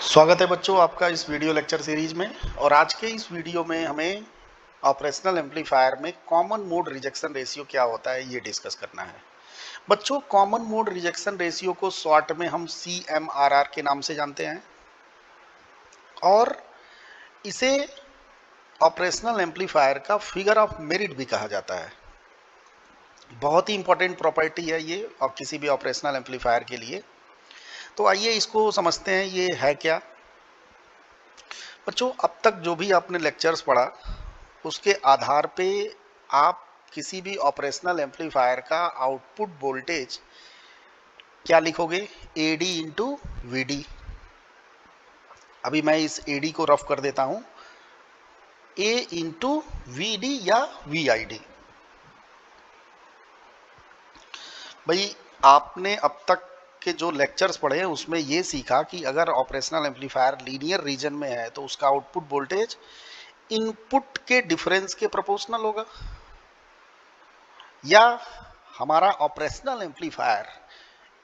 स्वागत है बच्चों आपका इस वीडियो लेक्चर सीरीज में। और आज के इस वीडियो में हमें ऑपरेशनल एम्पलीफायर में कॉमन मोड रिजेक्शन रेशियो क्या होता है ये डिस्कस करना है। बच्चों, कॉमन मोड रिजेक्शन रेशियो को शॉर्ट में हम CMRR के नाम से जानते हैं और इसे ऑपरेशनल एम्पलीफायर का फिगर ऑफ मेरिट भी कहा जाता है। बहुत ही इंपॉर्टेंट प्रॉपर्टी है ये और किसी भी ऑपरेशनल एम्पलीफायर के लिए। तो आइए इसको समझते हैं ये है क्या। बच्चों, अब तक जो भी आपने लेक्चर्स पढ़ा उसके आधार पे आप किसी भी ऑपरेशनल एम्पलीफायर का आउटपुट वोल्टेज क्या लिखोगे? AD into VD। अभी मैं इस AD को रफ कर देता हूं, A इंटू VD या VID। भाई, आपने अब तक के जो लेक्चर्स पढ़े हैं उसमें ये सीखा कि अगर ऑपरेशनल एम्पलीफायर लीनियर रीजन में है तो उसका आउटपुट वोल्टेज इनपुट के डिफरेंस के प्रोपोर्शनल होगा, या हमारा ऑपरेशनल एम्पलीफायर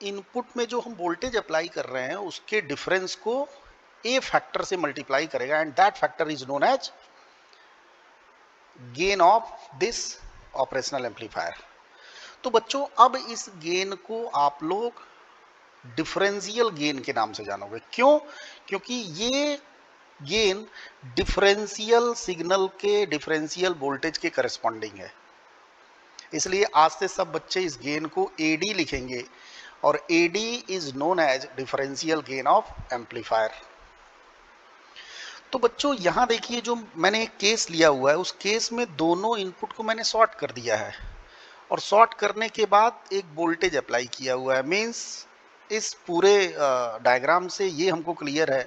इनपुट में जो हम वोल्टेज अप्लाई कर रहे हैं उसके डिफरेंस को ए फैक्टर से मल्टीप्लाई करेगा and that factor is known as gain of this operational amplifier. तो बच्चों, अब इस गेन को आप लोग डिफरेंशियल गेन के नाम से जानोगे। क्यों? क्योंकि ये गेन डिफरेंशियल सिग्नल के डिफरेंशियल वोल्टेज के करस्पॉन्डिंग है। इसलिए आज से सब बच्चे इस गेन को AD लिखेंगे और AD is known as differential gain of amplifier. तो बच्चों, यहां देखिए, जो मैंने एक केस लिया हुआ है उस केस में दोनों इनपुट को मैंने शॉर्ट कर दिया है और शॉर्ट करने के बाद एक वोल्टेज अप्लाई किया हुआ है। मींस इस पूरे डायग्राम से ये हमको क्लियर है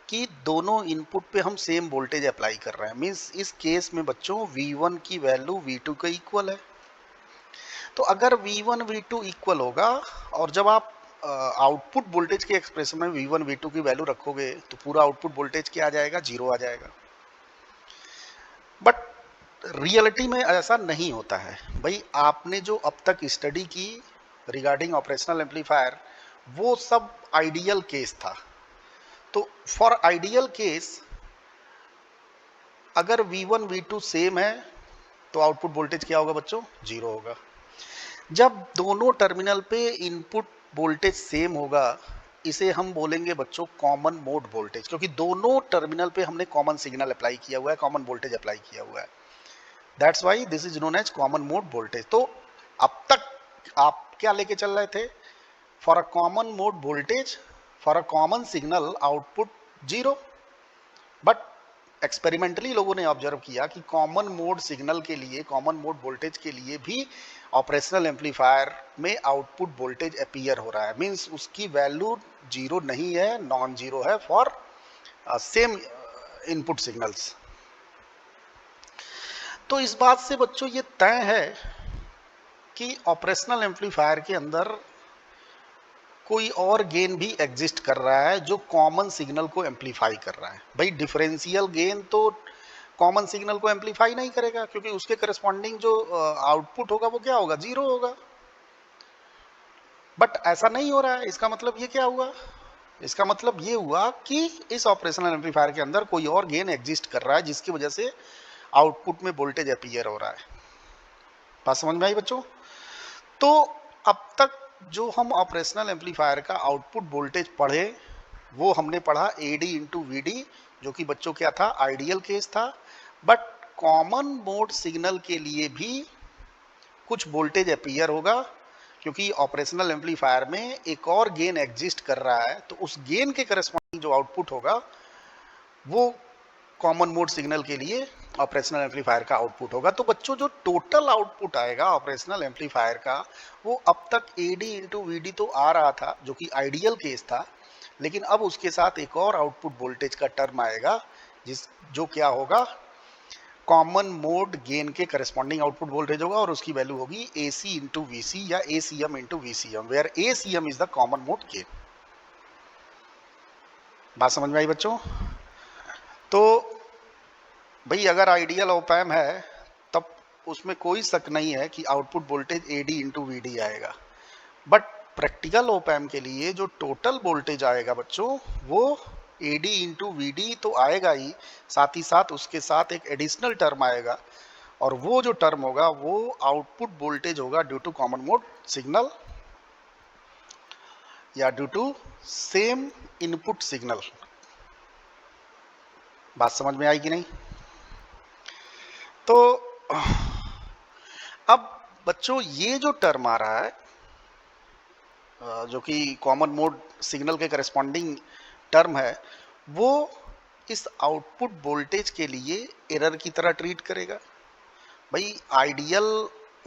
कि दोनों इनपुट पे हम सेम वोल्टेज अप्लाई कर रहे हैं। मींस इस केस में बच्चों V1 की वैल्यू V2 के इक्वल है। तो अगर V1 V2 इक्वल होगा और जब आप आउटपुट वोल्टेज के एक्सप्रेशन में V1 V2 की वैल्यू रखोगे तो पूरा आउटपुट वोल्टेज क्या आ जाएगा? 0 आ जाएगा। बट रियलिटी में ऐसा नहीं होता है। भाई, आपने जो अब तक स्टडी की रिगार्डिंग ऑपरेशनल एम्पलीफायर वो सब आइडियल केस था। तो फॉर आइडियल केस अगर V1 V2 सेम है तो आउटपुट वोल्टेज क्या होगा बच्चों? 0 होगा। जब दोनों टर्मिनल पे इनपुट वोल्टेज सेम होगा इसे हम बोलेंगे बच्चों कॉमन मोड वोल्टेज, क्योंकि दोनों टर्मिनल पे हमने कॉमन सिग्नल अप्लाई किया हुआ है, कॉमन वोल्टेज अप्लाई किया हुआ है। That's why this is known as common mode voltage. तो अब तक आप क्या लेके चल रहे थे? For a common mode voltage for a common signal output 0। But experimentally लोगों ने ऑब्जर्व किया कि कॉमन मोड सिग्नल के लिए, कॉमन मोड वोल्टेज के लिए भी ऑपरेशनल एम्पलीफायर में आउटपुट वोल्टेज अपीयर हो रहा है। मींस उसकी वैल्यू 0 नहीं है, नॉन जीरो है फॉर सेम इनपुट सिग्नल्स। तो इस बात से बच्चों ये तय है कि ऑपरेशनल एम्पलीफायर के अंदर कोई और गेन भी एग्जिस्ट कर रहा है जो कॉमन सिग्नल को एम्पलीफाई कर रहा है। भाई, डिफरेंशियल गेन तो कॉमन सिग्नल को एम्पलीफाई नहीं करेगा क्योंकि उसके करस्पॉन्डिंग जो आउटपुट होगा वो क्या होगा? 0 होगा। बट ऐसा नहीं हो रहा है। इसका मतलब ये क्या हुआ? इसका मतलब ये हुआ कि इस ऑपरेशनल एम्पलीफायर के अंदर कोई और गेन एग्जिस्ट कर रहा है जिसकी वजह से आउटपुट में वोल्टेज अपीयर हो रहा है। बात समझ में आई बच्चों? तो अब तक जो हम ऑपरेशनल एम्पलीफायर का आउटपुट वोल्टेज पढ़े वो हमने पढ़ा AD इंटू VD, जो कि बच्चों क्या था? आइडियल केस था। बट कॉमन मोड सिग्नल के लिए भी कुछ वोल्टेज अपीयर होगा क्योंकि ऑपरेशनल एम्पलीफायर में एक और गेन एग्जिस्ट कर रहा है। तो उस गेन के करस्पॉन्डिंग जो आउटपुट होगा वो कॉमन मोड सिग्नल के लिए ऑपरेशनल एम्पलीफायर का आउटपुट होगा। तो बच्चों, जो टोटल आउटपुट आएगा ऑपरेशनल एम्पलीफायर का वो अब तक AD इंटू VD तो आ रहा था जो कि आइडियल केस था, लेकिन अब उसके साथ एक और आउटपुट वोल्टेज का टर्म आएगा जो क्या होगा? कॉमन मोड गेन के करस्पॉन्डिंग आउटपुट वोल्टेज होगा और उसकी वैल्यू होगी AC इंटू VC या ACM into VCM, where ACM is the common mode gain. बात समझ में आई बच्चों? तो भाई, अगर आइडियल ऑप एम्प है तब उसमें कोई शक नहीं है कि output voltage AD into VD आएगा। बट प्रैक्टिकल ऑप एम्प के लिए जो टोटल वोल्टेज आएगा बच्चों वो AD इंटू VD तो आएगा ही, साथ ही साथ उसके साथ एक एडिशनल टर्म आएगा, और वो जो टर्म होगा वो आउटपुट वोल्टेज होगा due to common mode signal या due to same input signal. बात समझ में आई कि नहीं? तो अब बच्चों ये जो टर्म आ रहा है जो कि कॉमन मोड सिग्नल के करस्पॉन्डिंग टर्म है, वो इस आउटपुट वोल्टेज के लिए एरर की तरह ट्रीट करेगा। भाई आइडियल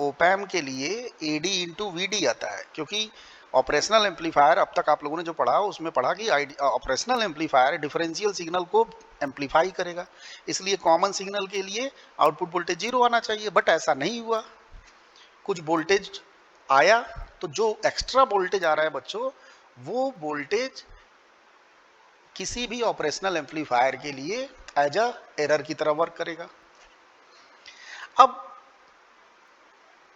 ओपैम के लिए AD इंटू VD आता है, क्योंकि ऑपरेशनल एम्पलीफायर अब तक आप लोगों ने जो पढ़ा उसमें पढ़ा कि ऑपरेशनल एम्पलीफायर डिफरेंशियल सिग्नल को एम्पलीफाई करेगा, इसलिए कॉमन सिग्नल के लिए आउटपुट वोल्टेज 0 आना चाहिए, बट ऐसा नहीं हुआ। कुछ वोल्टेज आया, तो जो एक्स्ट्रा वोल्टेज आ रहा है बच्चों, वो वोल्टेज किसी भी ऑपरेशनल एम्पलीफायर के लिए एज अ एरर की तरह वर्क करेगा। अब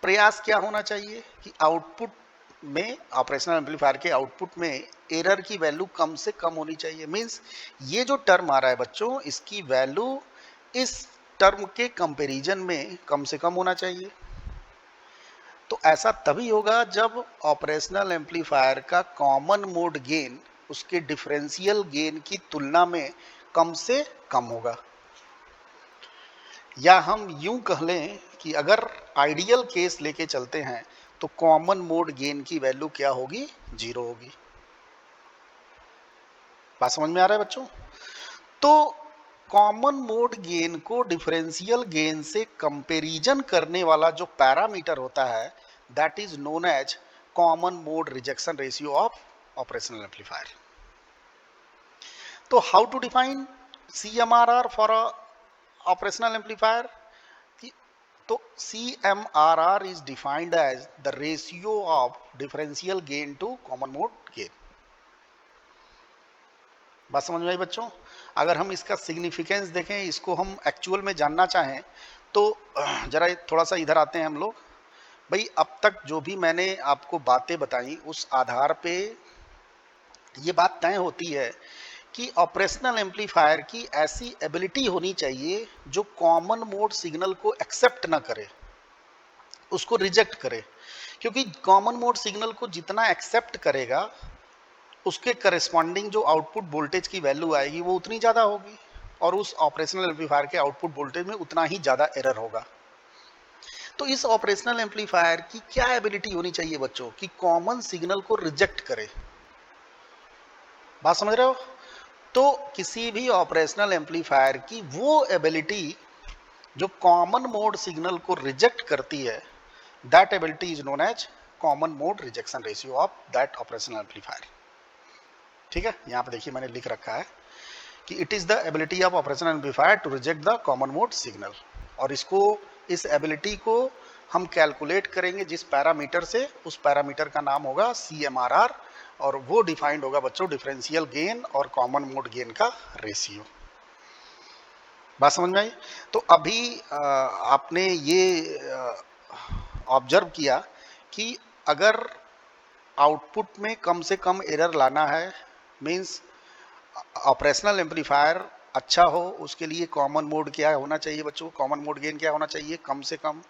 प्रयास क्या होना चाहिए कि आउटपुट में, ऑपरेशनल एम्पलीफायर के आउटपुट में एरर की वैल्यू कम से कम होनी चाहिए। मींस ये जो टर्म आ रहा है बच्चों, इसकी वैल्यू इस टर्म के कंपैरिजन में कम से कम होना चाहिए। तो ऐसा तभी होगा जब ऑपरेशनल एम्पलीफायर का कॉमन मोड गेन उसके डिफरेंशियल गेन की तुलना में कम से कम होगा। या हम यूं कह लें कि अगर आइडियल केस लेके चलते हैं तो कॉमन मोड गेन की वैल्यू क्या होगी? 0 होगी। बात समझ में आ रहा है बच्चों? तो कॉमन मोड गेन को डिफरेंशियल गेन से कंपैरिजन करने वाला जो पैरामीटर होता है, that is known as common mode rejection ratio of operational amplifier. तो how to define CMRR for operational amplifier? तो CMRR is defined as the ratio of differential gain to common mode gain। बात समझ में आई बच्चों? अगर हम इसका significance देखें, इसको हम एक्चुअल में जानना चाहें, तो जरा थोड़ा सा इधर आते हैं हम लोग। भाई अब तक जो भी मैंने आपको बातें बताई उस आधार पे ये बात तय होती है कि ऑपरेशनल एम्पलीफायर की ऐसी एबिलिटी होनी चाहिए जो कॉमन मोड सिग्नल को एक्सेप्ट ना करे, उसको रिजेक्ट करे, क्योंकि कॉमन मोड सिग्नल को जितना एक्सेप्ट करेगा उसके करस्पॉन्डिंग जो आउटपुट वोल्टेज की वैल्यू आएगी वो उतनी ज़्यादा होगी, और उस ऑपरेशनल एम्पलीफायर के आउटपुट वोल्टेज में उतना ही ज़्यादा एरर होगा। तो इस ऑपरेशनल एम्पलीफायर की क्या एबिलिटी होनी चाहिए बच्चों कि कॉमन सिग्नल को रिजेक्ट करे। बात समझ रहे हो? तो किसी भी ऑपरेशनल एम्पलीफायर की वो एबिलिटी जो कॉमन मोड सिग्नल को रिजेक्ट करती है, that ability is known as common mode rejection ratio of that operational amplifier. ठीक है, यहाँ पे देखिए मैंने लिख रखा है कि it is the ability of operational amplifier to reject the common mode signal, और इसको, इस एबिलिटी को हम कैलकुलेट करेंगे जिस पैरामीटर से, उस पैरामीटर का नाम होगा CMRR, और वो डिफाइंड होगा बच्चों डिफरेंशियल गेन और कॉमन मोड गेन का रेशियो। बात समझ में आई? तो अभी आपने ये ऑब्जर्व किया कि अगर आउटपुट में कम से कम एरर लाना है, मींस ऑपरेशनल एम्पलीफायर अच्छा हो, उसके लिए कॉमन मोड क्या होना चाहिए बच्चों? कॉमन मोड गेन क्या होना चाहिए? कम से कम।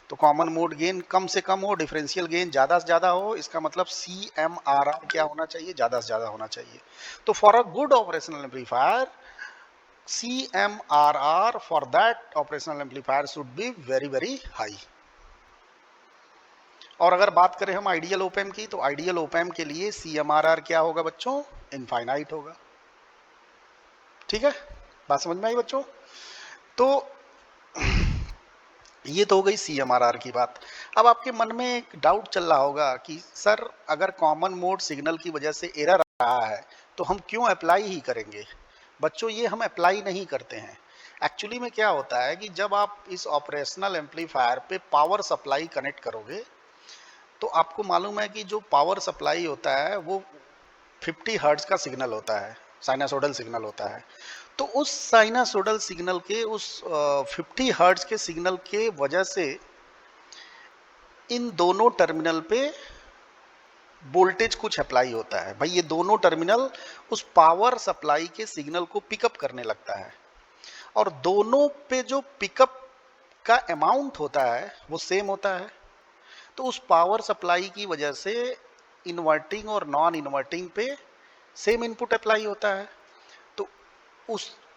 तो कॉमन मोड गेन कम से कम हो, डिफरेंशियल गेन ज़्यादा से ज़्यादा हो, इसका मतलब CMRR क्या होना चाहिए? ज़्यादा से ज़्यादा होना चाहिए। तो for a good operational amplifier, CMRR for that operational amplifier should be very very high। और अगर बात करें हम आइडियल ओपैम की, तो आइडियल ओपैम के लिए CMRR क्या होगा बच्चों? इनफाइनाइट होगा। ठीक है, बात समझ में आई बच्चों? तो ये तो हो गई CMRR की बात। अब आपके मन में एक डाउट चल रहा होगा कि सर अगर कॉमन मोड सिग्नल की वजह से एरर आ रहा है तो हम क्यों अप्लाई ही करेंगे? बच्चों ये हम अप्लाई नहीं करते हैं। एक्चुअली में क्या होता है कि जब आप इस ऑपरेशनल एम्पलीफायर पे पावर सप्लाई कनेक्ट करोगे, तो आपको मालूम है कि जो पावर सप्लाई होता है वो 50 हर्ट्ज का सिग्नल होता है, साइनासोडल सिग्नल होता है। तो उस साइनासोडल सिग्नल के, उस 50 हर्ट्ज के सिग्नल के वजह से इन दोनों टर्मिनल पे वोल्टेज कुछ अप्लाई होता है भाई, ये दोनों टर्मिनल उस पावर सप्लाई के सिग्नल को पिकअप करने लगता है, और दोनों पे जो पिकअप का अमाउंट होता है वो सेम होता है। तो उस पावर सप्लाई की वजह से इन्वर्टिंग और नॉन इन्वर्टिंग पे सेम इनपुट अप्लाई होता है। तो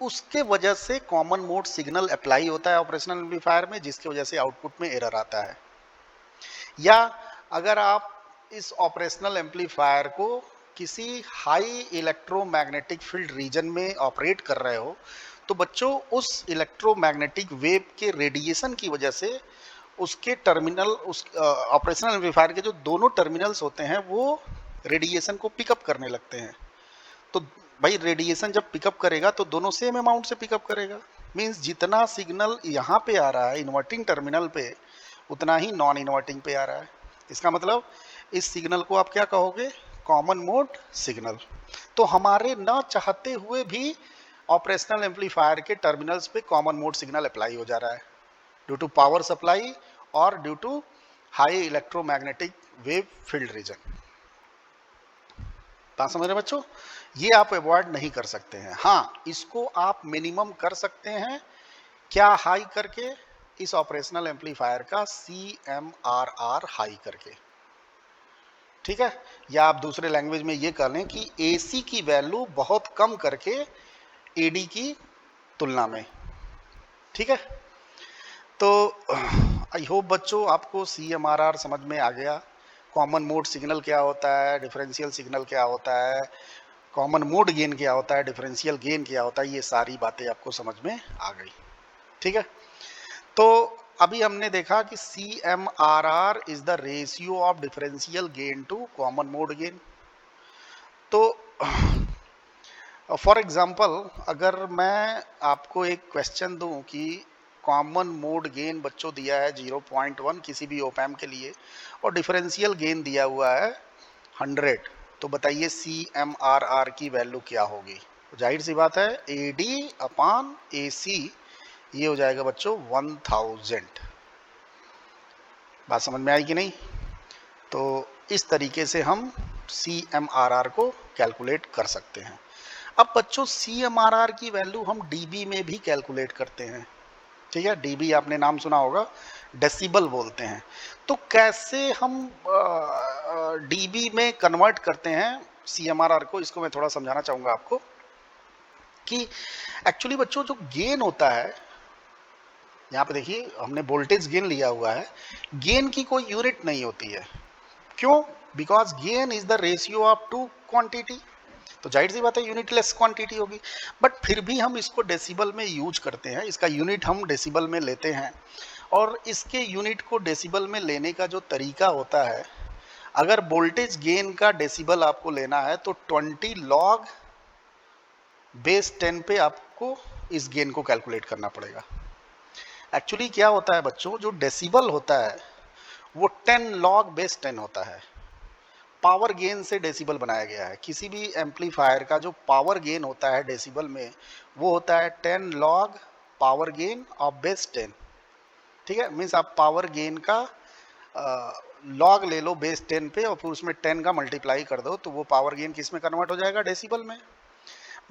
उसके वजह से कॉमन मोड सिग्नल अप्लाई होता है ऑपरेशनल एम्पलीफायर में, जिसकी वजह से आउटपुट में एरर आता है। या अगर आप इस ऑपरेशनल एम्पलीफायर को किसी हाई इलेक्ट्रोमैग्नेटिक फील्ड रीजन में ऑपरेट कर रहे हो, तो बच्चों उस इलेक्ट्रोमैग्नेटिक वेव के रेडिएशन की वजह से उसके टर्मिनल, उस ऑपरेशनल एम्पलीफायर के जो दोनों टर्मिनल्स होते हैं वो रेडिएशन को पिकअप करने लगते हैं। तो भाई रेडिएशन जब पिकअप करेगा तो दोनों सेम अमाउंट से पिकअप करेगा। मींस जितना सिग्नल यहाँ पे आ रहा है इन्वर्टिंग टर्मिनल पे, उतना ही नॉन इन्वर्टिंग पे आ रहा है। इसका मतलब इस सिग्नल को आप क्या कहोगे? Common mode signal. तो हमारे न चाहते हुए भी ऑपरेशनल एम्पलीफायर के टर्मिनल्स पे कॉमन मोड सिग्नल अप्लाई हो जा रहा है, ड्यू टू पावर सप्लाई और due to high electromagnetic wave field region. बात समझ रहे बच्चों? ये आप अवॉइड नहीं कर सकते हैं। हाँ, इसको आप मिनिमम कर सकते हैं। क्या हाई करके? इस ऑपरेशनल एम्पलीफायर का CMRR हाई करके, ठीक है। या आप दूसरे लैंग्वेज में ये कर लें कि AC की वैल्यू बहुत कम करके AD की तुलना में, ठीक है। तो आई होप बच्चों आपको CMRR समझ में आ गया, कॉमन मोड सिग्नल क्या होता है, डिफरेंशियल सिग्नल क्या होता है, कॉमन मोड गेन क्या होता है, डिफरेंशियल गेन क्या होता है, ये सारी बातें आपको समझ में आ गई, ठीक है। तो अभी हमने देखा कि CMRR is the ratio of differential gain to common mode gain. तो फॉर एग्जांपल अगर मैं आपको एक क्वेश्चन दूं कि कॉमन मोड गेन बच्चों दिया है 0.1 किसी भी ओप एम्प के लिए और डिफरेंशियल गेन दिया हुआ है 100, तो बताइए CMRR की वैल्यू क्या होगी? जाहिर सी बात है AD अपान AC, ये हो जाएगा बच्चों 1000। बात समझ में आई कि नहीं? तो इस तरीके से हम CMRR को कैलकुलेट कर सकते हैं। अब बच्चों CMRR की वैल्यू हम dB में भी कैलकुलेट करते हैं, ठीक है। dB आपने नाम सुना होगा, डेसिबल बोलते हैं। तो कैसे हम dB में कन्वर्ट करते हैं CMRR को, इसको मैं थोड़ा समझाना चाहूँगा आपको कि एक्चुअली बच्चों जो गेन होता है, यहाँ पे देखिए हमने वोल्टेज गेन लिया हुआ है, गेन की कोई यूनिट नहीं होती है। क्यों? Because gain is the ratio of two quantity, तो जाहिर सी बात है यूनिटलेस क्वांटिटी होगी। बट फिर भी हम इसको डेसिबल में यूज करते हैं, इसका यूनिट हम डेसिबल में लेते हैं। और इसके यूनिट को डेसिबल में लेने का जो तरीका होता है, अगर वोल्टेज गेन का डेसिबल आपको लेना है तो 20 log बेस 10 पे आपको इस गेन को कैलकुलेट करना पड़ेगा। एक्चुअली क्या होता है बच्चों, जो डेसिबल होता है वो 10 log बेस 10 होता है। पावर गेन से डेसिबल बनाया गया है। किसी भी एम्पलीफायर का जो पावर गेन होता है डेसिबल में, वो होता है 10 log power gain of base 10, ठीक है। मीन्स आप पावर गेन का लॉग ले लो बेस 10 पे और फिर उसमें 10 का मल्टीप्लाई कर दो, तो वो पावर गेन किस में कन्वर्ट हो जाएगा? डेसिबल में।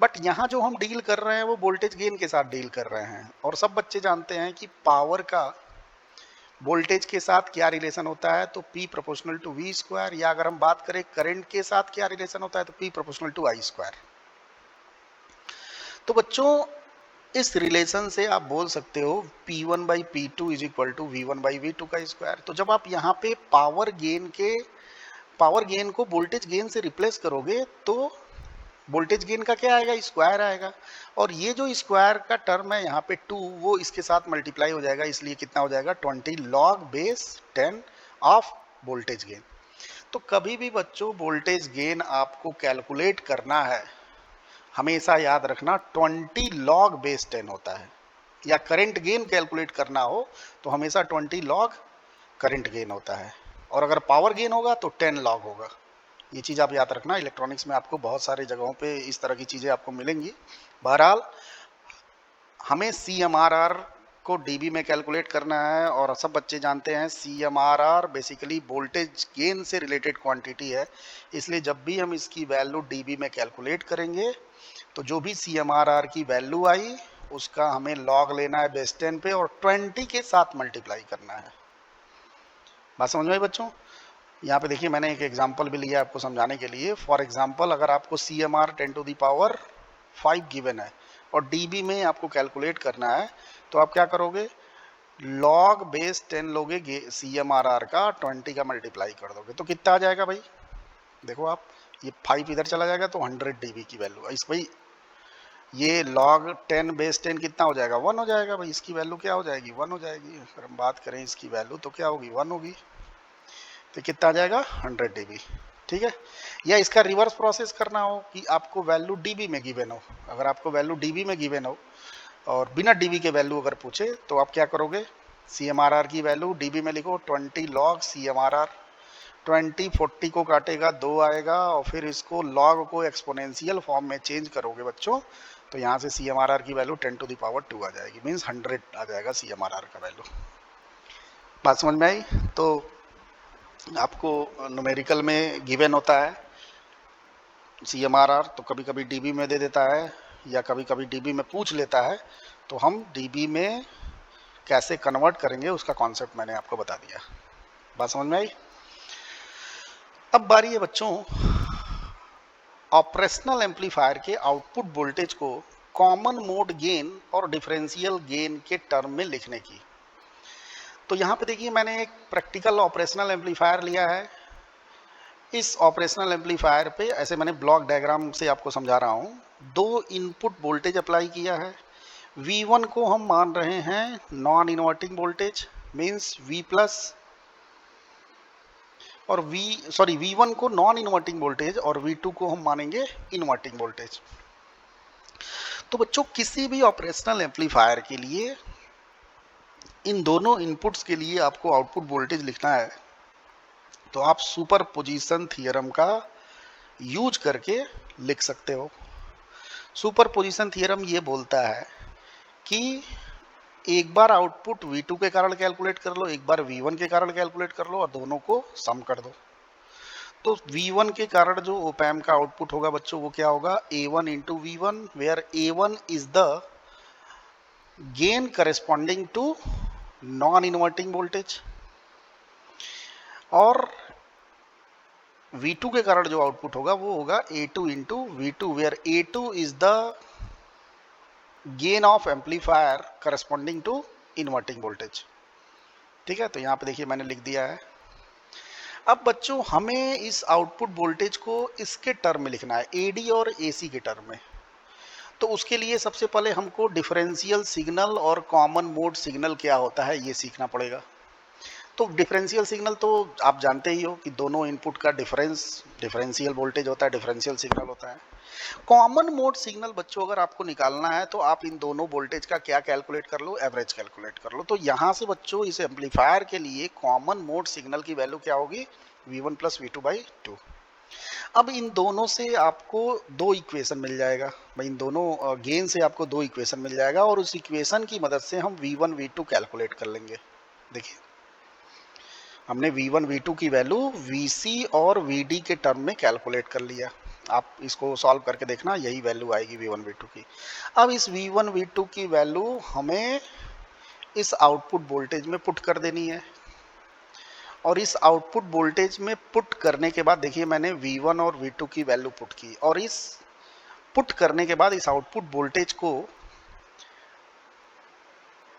बट यहाँ जो हम डील कर रहे हैं वो वोल्टेज गेन के साथ डील कर रहे हैं, और सब बच्चे जानते हैं कि पावर का वोल्टेज के साथ क्या रिलेशन होता है, तो P proportional to V square, या अगर हम बात करें करंट के साथ क्या रिलेशन होता है, तो P proportional to I square. तो बच्चों इस रिलेशन से आप बोल सकते हो P1 by P2 is equal to V1 by V2 का स्क्वायर। तो जब आप यहाँ पे पावर गेन को वोल्टेज गेन से रिप्लेस करोगे तो वोल्टेज गेन का क्या आएगा? स्क्वायर आएगा। और ये जो स्क्वायर का टर्म है यहाँ पे 2, वो इसके साथ मल्टीप्लाई हो जाएगा, इसलिए कितना हो जाएगा? 20 log base 10 of voltage gain. तो कभी भी बच्चों वोल्टेज गेन आपको कैलकुलेट करना है, हमेशा याद रखना 20 log बेस 10 होता है। या करंट गेन कैलकुलेट करना हो तो हमेशा 20 log करंट गेन होता है, और अगर पावर गेन होगा तो 10 log होगा। ये चीज़ आप याद रखना, इलेक्ट्रॉनिक्स में आपको बहुत सारी जगहों पे इस तरह की चीज़ें आपको मिलेंगी। बहरहाल हमें CMRR को डीबी में कैलकुलेट करना है, और सब बच्चे जानते हैं CMRR बेसिकली वोल्टेज गेन से रिलेटेड क्वांटिटी है, इसलिए जब भी हम इसकी वैल्यू डीबी में कैलकुलेट करेंगे तो जो भी CMRR की वैल्यू आई उसका हमें लॉग लेना है बेस 10 पे और 20 के साथ मल्टीप्लाई करना है। बात समझ में आई बच्चों? यहाँ पे देखिए मैंने एक एग्जांपल भी लिया आपको समझाने के लिए। फॉर एग्जांपल अगर आपको CMR 10⁵ गिवन है और डीबी में आपको कैलकुलेट करना है तो आप क्या करोगे, लॉग बेस 10 लोगे CMRR का, 20 का मल्टीप्लाई कर दोगे तो कितना आ जाएगा भाई? देखो आप, ये 5 इधर चला जाएगा तो 100 dB की वैल्यू इस भाई, ये log 10 बेस 10 कितना हो जाएगा? 1 हो जाएगा भाई। इसकी वैल्यू क्या हो जाएगी? 1 हो जाएगी। अगर हम बात करें इसकी वैल्यू तो क्या होगी? 1 होगी। तो कितना आ जाएगा? 100 dB। ठीक है। या इसका रिवर्स प्रोसेस करना हो कि आपको वैल्यू डीबी में गिवन हो, अगर आपको वैल्यू डीबी में गिवन हो और बिना डीबी के वैल्यू अगर पूछे तो आप क्या करोगे, CMRR की वैल्यू डीबी में लिखो 20 log CMRR, 20 40 को काटेगा 2 आएगा और फिर इसको लॉग को एक्सपोनेंशियल फॉर्म में चेंज करोगे बच्चों तो यहाँ से CMRR की वैल्यू 10⁻² आ जाएगी, मीन्स 100 आ जाएगा CMRR का वैल्यू। बात समझ में आई? तो आपको न्यूमेरिकल में गिवन होता है CMRR, तो कभी कभी डीबी में दे देता है या कभी कभी डीबी में पूछ लेता है, तो हम डीबी में कैसे कन्वर्ट करेंगे उसका कॉन्सेप्ट मैंने आपको बता दिया। बात समझ में आई? अब बारी है बच्चों ऑपरेशनल एम्पलीफायर के आउटपुट वोल्टेज को कॉमन मोड गेन और डिफरेंशियल गेन के टर्म में लिखने की। तो यहाँ पे देखिए मैंने एक प्रैक्टिकल ऑपरेशनल एम्पलीफायर लिया है। इस ऑपरेशनल एम्पलीफायर पे ऐसे मैंने ब्लॉक डायग्राम से आपको समझा रहा हूँ, 2 इनपुट वोल्टेज अप्लाई किया है। V1 को हम मान रहे हैं non inverting voltage, means V plus, और V1 को नॉन इन्वर्टिंग वोल्टेज और V2 को हम मानेंगे इन्वर्टिंग वोल्टेज। तो बच्चों किसी भी ऑपरेशनल एम्पलीफायर के लिए इन दोनों इनपुट्स के लिए आपको आउटपुट वोल्टेज लिखना है तो आप सुपर पोजिशन थियरम का यूज करके लिख सकते हो। सुपर पोजिशन थियरम ये बोलता है कि एक बार आउटपुट V2 के कारण कैलकुलेट कर लो, एक बार V1 के कारण कैलकुलेट कर लो और दोनों को सम कर दो। तो V1 के कारण जो ओपैम का आउटपुट होगा बच्चों वो क्या होगा, A1 into V1, where A1 is the gain corresponding to non inverting voltage, और V2 के कारण जो आउटपुट होगा वो होगा A2 into V2, where A2 is the gain of amplifier corresponding to inverting voltage. ठीक है, तो यहाँ पे देखिए मैंने लिख दिया है। अब बच्चों हमें इस आउटपुट वोल्टेज को इसके टर्म में लिखना है, AD और AC के टर्म में। तो उसके लिए सबसे पहले हमको डिफरेंशियल सिग्नल और कॉमन मोड सिग्नल क्या होता है ये सीखना पड़ेगा। तो डिफरेंशियल सिग्नल तो आप जानते ही हो कि दोनों इनपुट का डिफरेंशियल वोल्टेज होता है, डिफरेंशियल सिग्नल होता है। कॉमन मोड सिग्नल बच्चों अगर आपको निकालना है तो आप इन दोनों वोल्टेज का क्या कैलकुलेट कर लो, एवरेज कैलकुलेट कर लो। तो यहाँ से बच्चों इस एम्पलीफायर के लिए कॉमन मोड सिग्नल की वैल्यू क्या होगी, V1 प्लस V2/2। अब इन दोनों से आपको 2 इक्वेशन मिल जाएगा भाई, इन दोनों गेन से आपको 2 इक्वेशन मिल जाएगा और उस इक्वेशन की मदद से हम V1 V2 कैलकुलेट कर लेंगे। देखिए हमने V1 V2 की वैल्यू Vc और Vd के टर्म में कैलकुलेट कर लिया। आप इसको सॉल्व करके देखना, यही वैल्यू आएगी V1 V2 की। अब इस V1 V2 की वैल्यू हमें इस आउटपुट वोल्टेज में पुट कर देनी है, और इस आउटपुट वोल्टेज में पुट करने के बाद देखिए मैंने V1 और V2 की वैल्यू पुट की, और इस पुट करने के बाद इस आउटपुट वोल्टेज को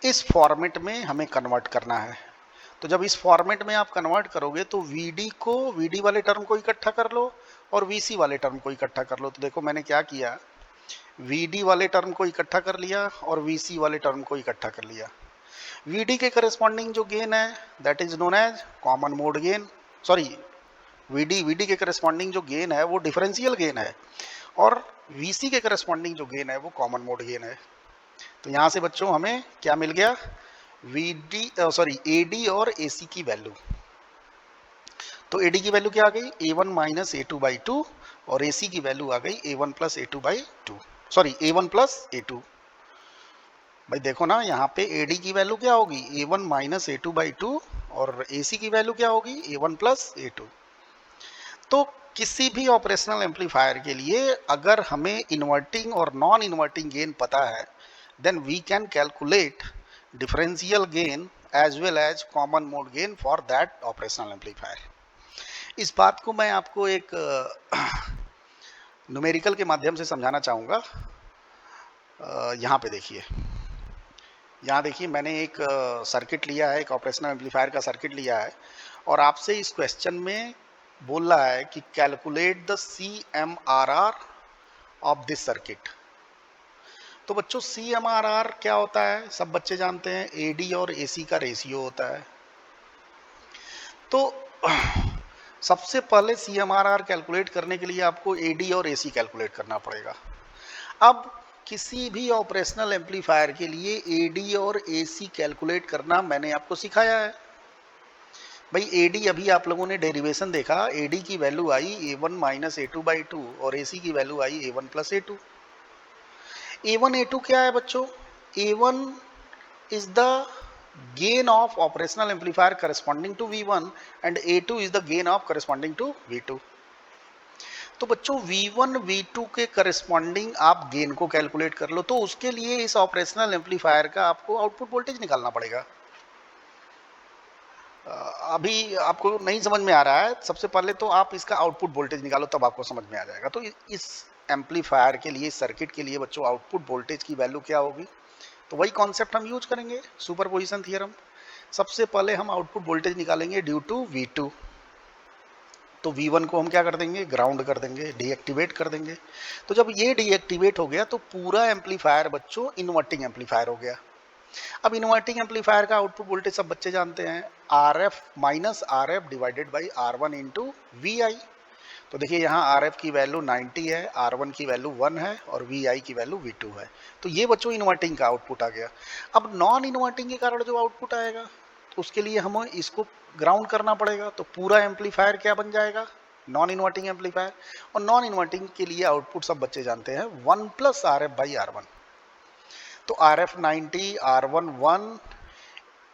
इस फॉर्मेट में हमें कन्वर्ट करना है। तो जब इस फॉर्मेट में आप कन्वर्ट करोगे तो Vd वाले टर्म को इकट्ठा कर लो और Vc वाले टर्म को इकट्ठा कर लो। तो देखो मैंने क्या किया, Vd वाले टर्म को इकट्ठा कर लिया और Vc वाले टर्म को इकट्ठा कर लिया। Vd के करस्पॉन्डिंग जो गेन है that is known as common mode gain, sorry Vd के करस्पॉन्डिंग जो गेन है वो डिफरेंशियल गेन है, और Vc के करस्पॉन्डिंग जो गेन है वो कॉमन मोड गेन है। तो यहाँ से बच्चों हमें क्या मिल गया, AD और AC की वैल्यू। तो AD की वैल्यू क्या आ गई, A1 माइनस A2/2, और AC की वैल्यू आ गई A1 plus A2/2, sorry A1 plus A2। भाई देखो ना, यहाँ पे AD की वैल्यू क्या होगी, A1 माइनस A2/2, और AC की वैल्यू क्या होगी, A1 प्लस A2। तो किसी भी ऑपरेशनल एम्पलीफायर के लिए अगर हमें इन्वर्टिंग और नॉन इन्वर्टिंग गेन पता है, then we can calculate differential gain as well as common mode gain for that operational amplifier. इस बात को मैं आपको एक न्यूमेरिकल के माध्यम से समझाना चाहूँगा। यहाँ पे देखिए, यहाँ देखिए मैंने एक सर्किट लिया है, एक ऑपरेशनल एम्पलीफायर का सर्किट लिया है, और आपसे इस क्वेश्चन में बोल रहा है कि calculate the CMRR of this circuit. तो बच्चों CMRR क्या होता है, सब बच्चे जानते हैं, AD और AC का रेशियो होता है। तो सबसे पहले CMRR कैलकुलेट करने के लिए आपको AD और AC कैलकुलेट करना पड़ेगा। अब किसी भी ऑपरेशनल एम्पलीफायर के लिए AD और AC कैलकुलेट करना मैंने आपको सिखाया है। भाई AD अभी आप लोगों ने डेरिवेशन देखा, AD की वैल्यू आई A1 माइनस A2/2 और AC की वैल्यू आई A1 plus A2। A1 A2 क्या है बच्चों, A1 is the gain of operational amplifier corresponding to V1 and A2 is the gain of corresponding to V2। तो बच्चों V1 V2 के corresponding आप gain को कैलकुलेट कर लो, तो उसके लिए इस ऑपरेशनल एम्पलीफायर का आपको आउटपुट वोल्टेज निकालना पड़ेगा। अभी आपको नहीं समझ में आ रहा है, सबसे पहले तो आप इसका आउटपुट वोल्टेज निकालो, तब आपको समझ में आ जाएगा। तो इस एम्पलीफायर के लिए, सर्किट के लिए बच्चों आउटपुट वोल्टेज की वैल्यू क्या होगी, तो वही कॉन्सेप्ट हम यूज करेंगे, सुपरपोजिशन थ्योरम। सबसे पहले हम आउटपुट वोल्टेज निकालेंगे ड्यू टू V2। तो V1 को हम क्या कर देंगे, ग्राउंड कर देंगे, डीएक्टिवेट कर देंगे। तो जब ये डीएक्टिवेट हो गया तो पूरा एम्पलीफायर बच्चों इन्वर्टिंग एम्पलीफायर हो गया। अब इन्वर्टिंग एम्पलीफायर का आउटपुट वोल्टेज सब बच्चे जानते हैं, RF minus RF divided by R1 into VI। तो देखिए यहाँ RF की वैल्यू 90 है, R1 की वैल्यू 1 है और VI की वैल्यू V2 है। तो ये बच्चों इन्वर्टिंग का आउटपुट आ गया। अब नॉन इन्वर्टिंग के कारण जो आउटपुट आएगा, तो उसके लिए हमें इसको ग्राउंड करना पड़ेगा। तो पूरा एम्पलीफायर क्या बन जाएगा, नॉन इन्वर्टिंग एम्पलीफायर। और नॉन इन्वर्टिंग के लिए आउटपुट सब बच्चे जानते हैं 1 प्लस RF बाई R1। तो RF 90, R1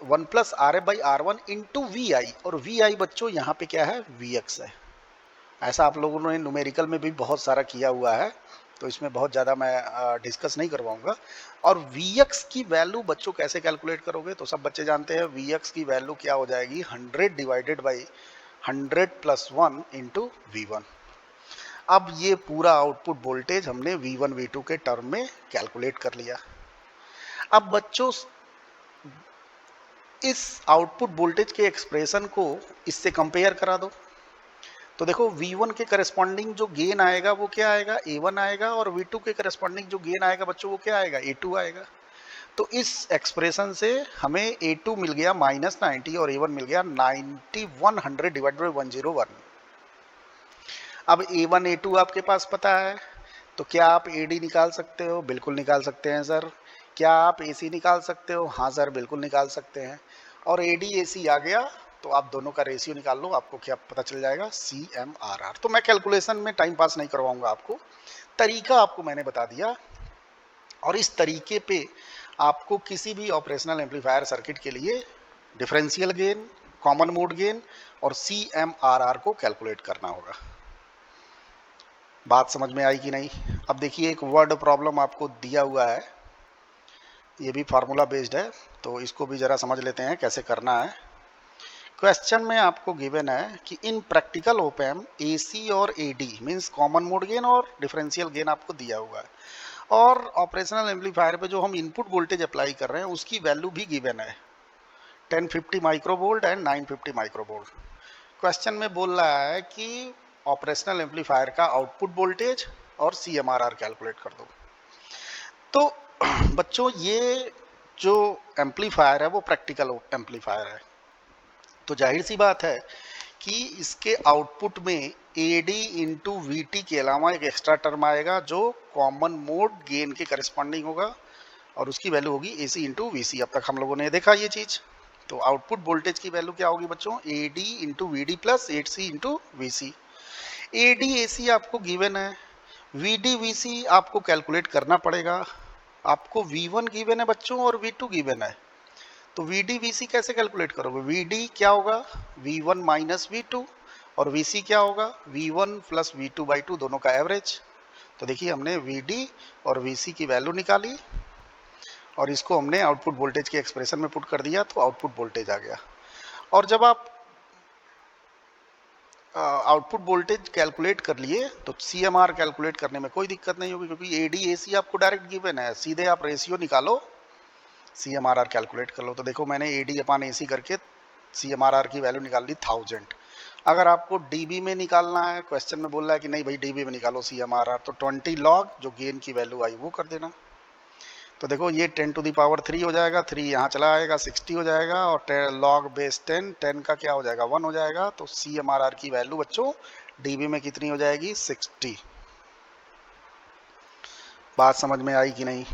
1 plus RF by R1 into VI, और VI बच्चों यहाँ पे क्या है, VX है। ऐसा आप लोगों ने न्यूमेरिकल में भी बहुत सारा किया हुआ है, तो इसमें बहुत ज़्यादा मैं डिस्कस नहीं करवाऊंगा। और Vx की वैल्यू बच्चों कैसे कैलकुलेट करोगे, तो सब बच्चे जानते हैं Vx की वैल्यू क्या हो जाएगी, 100 divided by 100 plus 1 into V1। अब ये पूरा आउटपुट वोल्टेज हमने V1 V2 के टर्म में कैलकुलेट कर लिया। अब बच्चों इस आउटपुट वोल्टेज के एक्सप्रेशन को इससे कंपेयर करा दो। तो देखो V1 के करस्पॉन्डिंग जो गेन आएगा वो क्या आएगा, A1 आएगा, और V2 के करस्पॉन्डिंग जो गेन आएगा बच्चों वो क्या आएगा, A2 आएगा। तो इस एक्सप्रेशन से हमें A2 मिल गया -90 और A1 मिल गया 9100 डिवाइडेड बाई 101। अब A1 A2 आपके पास पता है, तो क्या आप AD निकाल सकते हो, बिल्कुल निकाल सकते हैं सर। क्या आप AC निकाल सकते हो, हाँ सर बिल्कुल निकाल सकते हैं। और AD AC आ गया तो आप दोनों का रेशियो निकाल लो, आपको क्या पता चल जाएगा, CMRR। तो मैं कैलकुलेशन में टाइम पास नहीं करवाऊंगा आपको, तरीका आपको मैंने बता दिया। और इस तरीके पे आपको किसी भी ऑपरेशनल एम्पलीफायर सर्किट के लिए differential gain, common mode gain और CMRR को कैलकुलेट करना होगा। बात समझ में आई कि नहीं। अब देखिए एक वर्ड प्रॉब्लम आपको दिया हुआ है, ये भी फार्मूला बेस्ड है, तो इसको भी ज़रा समझ लेते हैं कैसे करना है। क्वेश्चन में आपको गिवन है कि इन प्रैक्टिकल ओप एम्प AC और AD means common mode gain और डिफरेंशियल गेन आपको दिया हुआ है, और ऑपरेशनल एम्पलीफायर पे जो हम इनपुट वोल्टेज अप्लाई कर रहे हैं उसकी वैल्यू भी गिवन है, 1050 माइक्रोवोल्ट एंड 950 माइक्रोवोल्ट। क्वेश्चन में बोल रहा है कि ऑपरेशनल एम्पलीफायर का आउटपुट वोल्टेज और CMRR कैलकुलेट कर दो। तो बच्चों ये जो एम्पलीफायर है वो प्रैक्टिकल एम्पलीफायर है, तो जाहिर सी बात है कि इसके आउटपुट में AD इंटू VT के अलावा एक एक्स्ट्रा टर्म आएगा जो कॉमन मोड गेन के करस्पॉन्डिंग होगा, और उसकी वैल्यू होगी AC इंटू VC। अब तक हम लोगों ने देखा ये चीज़। तो आउटपुट वोल्टेज की वैल्यू क्या होगी बच्चों, AD into VD plus 8C into VC। AD AC आपको गिवन है, VD VC आपको कैलकुलेट करना पड़ेगा। आपको V1 गिवन है बच्चों और V2 गिवन है, तो VD VC कैसे कैलकुलेट करोगे? VD क्या होगा? V1 माइनस V2, और VC क्या होगा? V1 प्लस V2 बाई 2 दोनों का एवरेज। तो देखिए हमने VD और VC की वैल्यू निकाली और इसको हमने आउटपुट वोल्टेज के एक्सप्रेशन में पुट कर दिया, तो आउटपुट वोल्टेज आ गया। और जब आप आउटपुट वोल्टेज कैलकुलेट कर लिए तो CMR कैलकुलेट करने में कोई दिक्कत नहीं होगी, क्योंकि AD AC आपको डायरेक्ट गिवन है, सीधे आप रेशियो निकालो, CMRR कैलकुलेट कर लो। तो देखो मैंने AD अपान AC करके CMRR की वैल्यू निकाल ली 1000। अगर आपको DB में निकालना है, क्वेश्चन में बोल रहा है कि नहीं भाई DB में निकालो CMRR, तो 20 लॉग जो गेन की वैल्यू आई वो कर देना। तो देखो ये 10 टू दी पावर 3 हो जाएगा, 3 यहाँ चला आएगा, 60 हो जाएगा, और लॉग बेस 10, 10 का क्या हो जाएगा 1 हो जाएगा। तो CMRR की वैल्यू बच्चों DB में कितनी हो जाएगी 60। बात समझ में आई कि नहीं?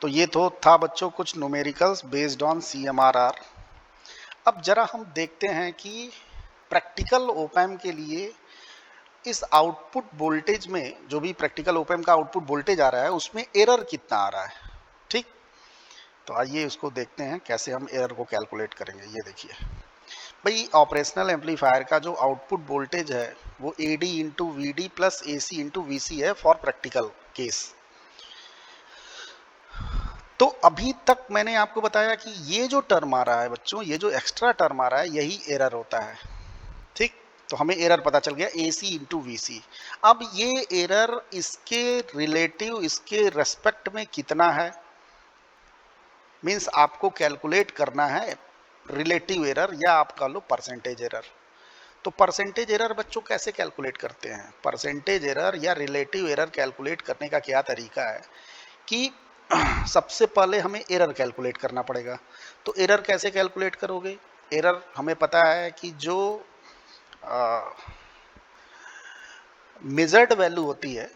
तो ये तो था बच्चों कुछ न्यूमेरिकल्स बेस्ड ऑन CMRR। अब जरा हम देखते हैं कि प्रैक्टिकल ओपैम्प के लिए इस आउटपुट वोल्टेज में, जो भी प्रैक्टिकल ओपैम्प का आउटपुट वोल्टेज आ रहा है, उसमें एरर कितना आ रहा है। ठीक, तो आइए उसको देखते हैं कैसे हम एरर को कैलकुलेट करेंगे। ये देखिए भाई, ऑपरेशनल एम्पलीफायर का जो आउटपुट वोल्टेज है वो AD into VD plus AC into VC है फॉर प्रैक्टिकल केस। तो अभी तक मैंने आपको बताया कि ये जो टर्म आ रहा है बच्चों, ये जो एक्स्ट्रा टर्म आ रहा है, यही एरर होता है। ठीक, तो हमें एरर पता चल गया AC इंटू VC। अब ये एरर इसके रिलेटिव, इसके रेस्पेक्ट में कितना है, मीन्स आपको कैलकुलेट करना है रिलेटिव एरर, या आप कह लो परसेंटेज एरर। तो परसेंटेज एरर बच्चों कैसे कैलकुलेट करते हैं? परसेंटेज एरर या रिलेटिव एरर कैलकुलेट करने का क्या तरीका है कि सबसे पहले हमें एरर कैलकुलेट करना पड़ेगा। तो एरर कैसे कैलकुलेट करोगे? एरर हमें पता है कि जो मेजर्ड वैल्यू होती है,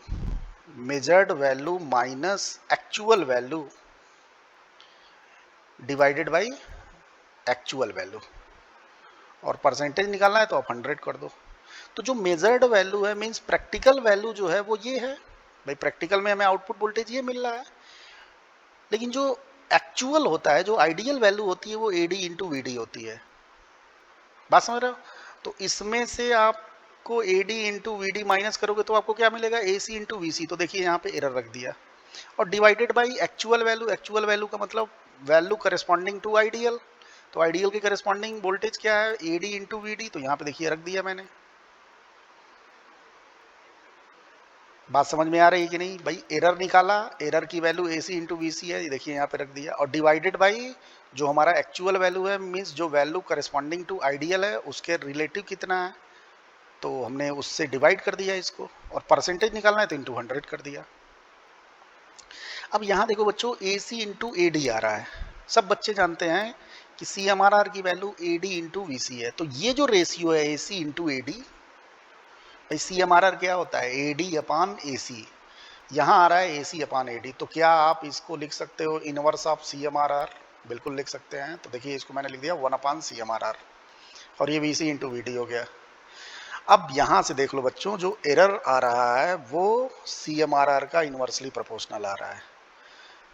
measured value minus actual value divided by actual value, और परसेंटेज निकालना है तो आप 100 कर दो। तो जो मेजर्ड वैल्यू है, मीन्स प्रैक्टिकल वैल्यू जो है वो ये है भाई, प्रैक्टिकल में हमें आउटपुट वोल्टेज ये मिल रहा है। लेकिन जो एक्चुअल होता है, जो आइडियल वैल्यू होती है, वो AD इंटू VD होती है। बात समझ रहे हो? तो इसमें से आपको AD इंटू VD माइनस करोगे तो आपको क्या मिलेगा? AC into VC। तो देखिए यहाँ पे एरर रख दिया, और divided by actual value. Actual value का मतलब वैल्यू करस्पॉन्डिंग टू आइडियल। तो आइडियल के करस्पॉन्डिंग वोल्टेज क्या है? AD into VD। तो यहाँ पे देखिए रख दिया मैंने। बात समझ में आ रही है कि नहीं भाई? एरर निकाला, एरर की वैल्यू AC इंटू VC है, ये देखिए यहाँ पे रख दिया, और डिवाइडेड बाई जो हमारा एक्चुअल वैल्यू है, मीन्स जो वैल्यू करस्पॉन्डिंग टू आइडियल है उसके रिलेटिव कितना है, तो हमने उससे डिवाइड कर दिया इसको, और परसेंटेज निकालना है तो इंटू 100 कर दिया। अब यहाँ देखो बच्चों, AC इंटू AD आ रहा है। सब बच्चे जानते हैं कि CMRR की वैल्यू AD इंटू VC है। तो ये जो रेशियो है AC इंटू AD, भाई CMRR क्या होता है? AD अपान AC। यहाँ आ रहा है AC अपान AD। तो क्या आप इसको लिख सकते हो इनवर्स ऑफ CMRR? बिल्कुल लिख सकते हैं। तो देखिए इसको मैंने लिख दिया 1 अपान CMRR, और ये VC इंटू VD हो गया। अब यहाँ से देख लो बच्चों, जो एरर आ रहा है वो CMRR का इनवर्सली प्रोपोर्शनल आ रहा है।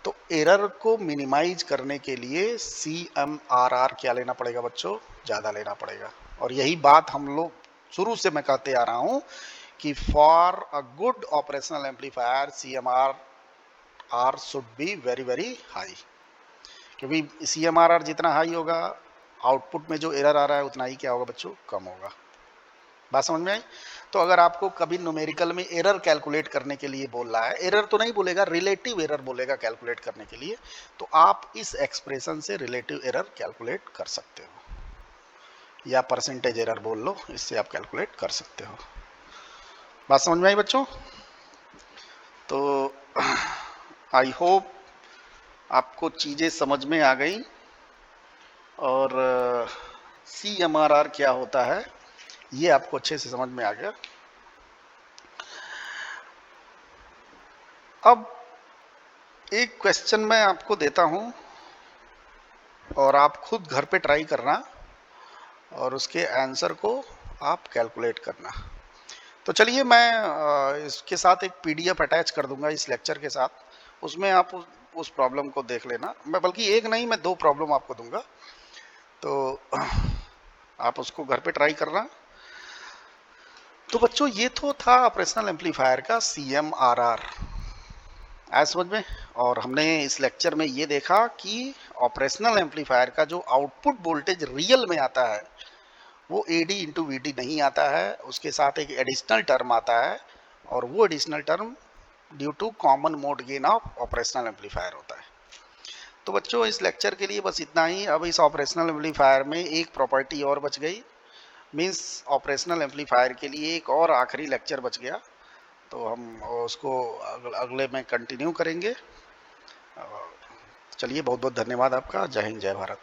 तो एरर को मिनिमाइज करने के लिए CMRR क्या लेना पड़ेगा बच्चों? ज़्यादा लेना पड़ेगा। और यही बात हम लोग शुरू से मैं कहते आ रहा हूँ कि for a good operational amplifier CMRR should be very very high, क्योंकि CMRR जितना हाई होगा, आउटपुट में जो एरर आ रहा है उतना ही क्या होगा बच्चों? कम होगा। बात समझ में आई? तो अगर आपको कभी न्यूमेरिकल में एरर कैलकुलेट करने के लिए बोल रहा है, एरर तो नहीं बोलेगा, रिलेटिव एरर बोलेगा कैलकुलेट करने के लिए, तो आप इस एक्सप्रेशन से रिलेटिव एरर कैलकुलेट कर सकते हो, या परसेंटेज एरर बोल लो, इससे आप कैलकुलेट कर सकते हो। बात समझ में आई बच्चों? तो आई होप आपको चीज़ें समझ में आ गई, और CMRR क्या होता है ये आपको अच्छे से समझ में आ गया। अब एक क्वेश्चन मैं आपको देता हूं, और आप खुद घर पे ट्राई करना, और उसके आंसर को आप कैलकुलेट करना। तो चलिए मैं इसके साथ एक PDF अटैच कर दूंगा इस लेक्चर के साथ, उसमें आप उस प्रॉब्लम को देख लेना। मैं बल्कि एक नहीं, मैं 2 प्रॉब्लम आपको दूंगा, तो आप उसको घर पे ट्राई करना। तो बच्चों ये तो था ऑपरेशनल एम्पलीफायर का CMRR, आया समझ में। और हमने इस लेक्चर में ये देखा कि ऑपरेशनल एम्पलीफायर का जो आउटपुट वोल्टेज रियल में आता है वो AD इंटू VD नहीं आता है, उसके साथ एक एडिशनल टर्म आता है, और वो additional term due to common mode gain of operational amplifier होता है। तो बच्चों इस लेक्चर के लिए बस इतना ही। अब इस ऑपरेशनल एम्पलीफायर में एक प्रॉपर्टी और बच गई, मींस ऑपरेशनल एम्पलीफायर के लिए एक और आखिरी लेक्चर बच गया, तो हम उसको अगले में कंटिन्यू करेंगे। चलिए, बहुत बहुत धन्यवाद आपका। जय हिंद, जय भारत।